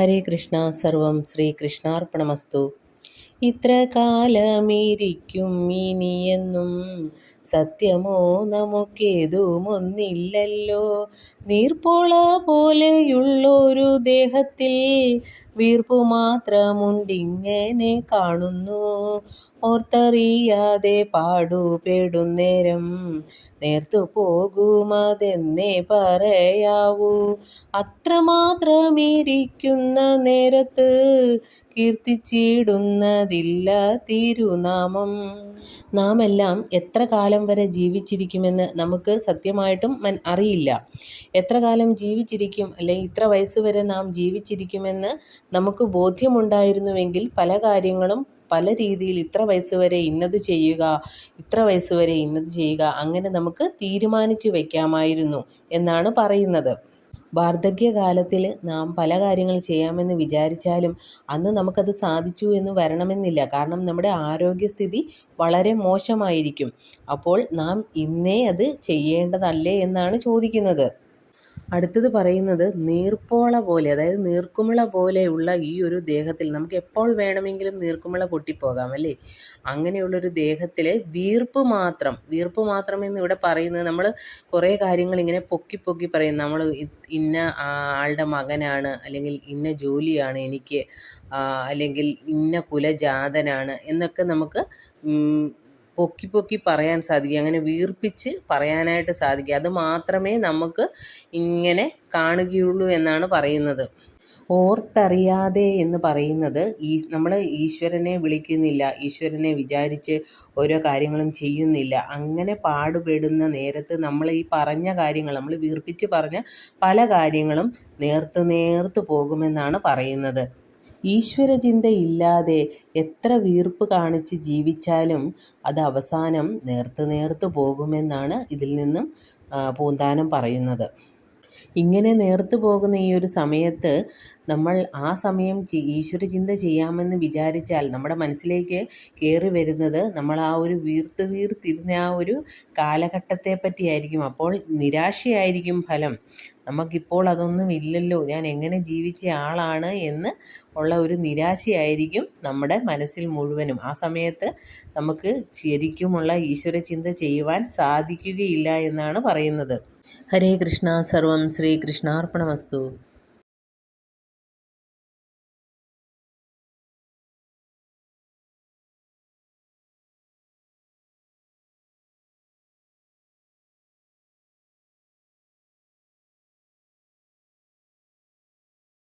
ഹരേ കൃഷ്ണ. സർവം ശ്രീകൃഷ്ണാർപ്പണമസ്തു. ഇത്ര കാലമിരിക്കും ഇനിയെന്നും സത്യമോ നമുക്കേതുമൊന്നില്ലല്ലോ. നീർപ്പോള പോലെയുള്ളൊരു ദേഹത്തിൽ വീർപ്പു മാത്രമുണ്ടിങ്ങനെ കാണുന്നു. ഓർത്തറിയാതെ പാടുപെടുന്നേരം നേർത്തു പോകുമതെന്നേ പറയാവൂ. അത്രമാത്രമിരിക്കുന്ന നേരത്ത് കീർത്തിച്ചിടുന്നതില്ല തിരുനാമം. നാം എല്ലാം എത്ര കാലം വരെ ജീവിച്ചിരിക്കുമെന്ന് നമുക്ക് സത്യമായിട്ടും അറിയില്ല. എത്ര കാലം ജീവിച്ചിരിക്കും, അല്ലെങ്കിൽ ഇത്ര വയസ്സുവരെ നാം ജീവിച്ചിരിക്കുമെന്ന് നമുക്ക് ബോധ്യമുണ്ടായിരുന്നുവെങ്കിൽ പല കാര്യങ്ങളും പല രീതിയിൽ ഇത്ര വയസ്സുവരെ ഇന്നത് ചെയ്യുക, ഇത്ര വയസ്സുവരെ ഇന്നത് ചെയ്യുക, അങ്ങനെ നമുക്ക് തീരുമാനിച്ചു വയ്ക്കാമായിരുന്നു എന്നാണ് പറയുന്നത്. വാർദ്ധക്യകാലത്തിൽ നാം പല കാര്യങ്ങൾ ചെയ്യാമെന്ന് വിചാരിച്ചാലും അന്ന് നമുക്കത് സാധിച്ചു എന്ന് വരണമെന്നില്ല. കാരണം നമ്മുടെ ആരോഗ്യസ്ഥിതി വളരെ മോശമായിരിക്കും. അപ്പോൾ നാം ഇന്നേ അത് ചെയ്യേണ്ടതല്ലേ എന്നാണ് ചോദിക്കുന്നത്. അടുത്തത് പറയുന്നത് നീർപ്പോള പോലെ, അതായത് നീർക്കുമിള പോലെയുള്ള ഈ ഒരു ദേഹത്തിൽ നമുക്ക് എപ്പോൾ വേണമെങ്കിലും നീർക്കുമിള പൊട്ടിപ്പോകാം അല്ലേ. അങ്ങനെയുള്ളൊരു ദേഹത്തിൽ വീർപ്പ് മാത്രം എന്ന് ഇവിടെ പറയുന്നത്, നമ്മൾ കുറേ കാര്യങ്ങൾ ഇങ്ങനെ പൊക്കി പറയും. നമ്മൾ ഇന്ന ആളുടെ മകനാണ്, അല്ലെങ്കിൽ ഇന്ന ജോലിയാണ് എനിക്ക്, അല്ലെങ്കിൽ ഇന്ന കുലജാതനാണ് എന്നൊക്കെ നമുക്ക് പൊക്കി പറയാൻ സാധിക്കും. അങ്ങനെ വീർപ്പിച്ച് പറയാനായിട്ട് സാധിക്കും. അത് മാത്രമേ നമുക്ക് ഇങ്ങനെ കാണുകയുള്ളൂ എന്നാണ് പറയുന്നത്. ഓർത്തറിയാതെ എന്ന് പറയുന്നത് നമ്മൾ ഈശ്വരനെ വിളിക്കുന്നില്ല, ഈശ്വരനെ വിചാരിച്ച് ഓരോ കാര്യങ്ങളും ചെയ്യുന്നില്ല. അങ്ങനെ പാടുപെടുന്ന നേരത്ത് നമ്മൾ ഈ പറഞ്ഞ കാര്യങ്ങൾ, നമ്മൾ വീർപ്പിച്ച് പറഞ്ഞ പല കാര്യങ്ങളും നേർത്ത് പോകുമെന്നാണ് പറയുന്നത്. ഈശ്വരചിന്തയില്ലാതെ എത്ര വീർപ്പ് കാണിച്ച് ജീവിച്ചാലും അത് അവസാനം നേർത്ത് പോകുമെന്നാണ് ഇതിൽ നിന്നും പൂന്താനം പറയുന്നത്. ഇങ്ങനെ നേർത്തു പോകുന്ന ഈ ഒരു സമയത്ത് നമ്മൾ ആ സമയം ഈശ്വരചിന്ത ചെയ്യാമെന്ന് വിചാരിച്ചാൽ നമ്മുടെ മനസ്സിലേക്ക് കയറി വരുന്നത് നമ്മൾ ആ ഒരു വീർത്തിരുന്ന ആ ഒരു കാലഘട്ടത്തെ പറ്റിയായിരിക്കും. അപ്പോൾ നിരാശയായിരിക്കും ഫലം. നമുക്കിപ്പോൾ അതൊന്നും ഇല്ലല്ലോ, ഞാൻ എങ്ങനെ ജീവിച്ച ആളാണ് എന്ന് ഉള്ള ഒരു നിരാശയായിരിക്കും നമ്മുടെ മനസ്സിൽ മുഴുവനും. ആ സമയത്ത് നമുക്ക് ശരിക്കുമുള്ള ഈശ്വരചിന്ത ചെയ്യുവാൻ സാധിക്കുകയില്ല എന്നാണ് പറയുന്നത്. ഹരേ കൃഷ്ണ. സർവം ശ്രീകൃഷ്ണാർപ്പണമസ്തു.